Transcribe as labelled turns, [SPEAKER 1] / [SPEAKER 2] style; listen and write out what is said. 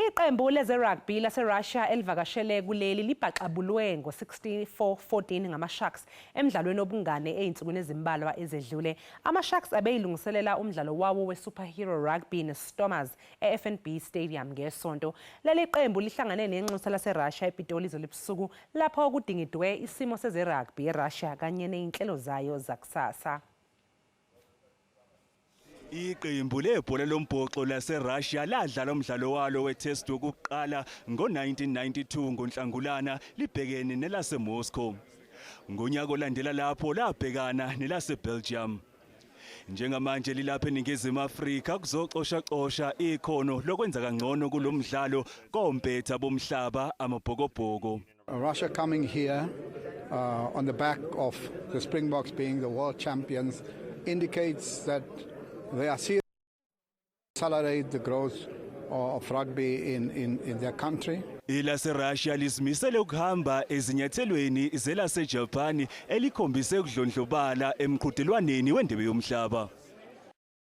[SPEAKER 1] Iqembu leze-rugby lase-Russia elivakashele kuleli libhaqabulwe ngo-64-14 ngama-Sharks emidlalweni obungane ey'nsukwini ezimbalwa ezedlule. Ama-Sharks abeyilungiselela umdlalo wawo we-Superhero Rugby ne-Stormers e-FNB Stadium ngesonto. Leli qembu lihlangane nenxusa lase-Russia ePitoli izolo ebusuku lapho kudingidwe isimo seze-rugby eRussia kanye ney'nhlelo zayo zakusasa.
[SPEAKER 2] Iqembu lebhola lombhoxo laseRussia ladlala umdlalo walo we-test wokuqala ngo-1992 ngoNhlangulana libhekene nelaseMoscow. Ngonyaka olandela lapho labhekana nelaseBelgium. Njengamanje lilapha eNingizimu Afrika kuzoxosha ikhono lokwenza kangcono kulomdlalo kompetha bomhlaba amabhokobhoko.
[SPEAKER 3] Russia coming here on the back of the Springboks being the world champions indicates that they are serious to accelerate the growth of rugby in their country.
[SPEAKER 2] IlaseRussia lizimisele ukuhamba ezinyathelweni zelaseJapan elikhombise ukudlondlobala emqhudelwaneni wendebe yomhlaba.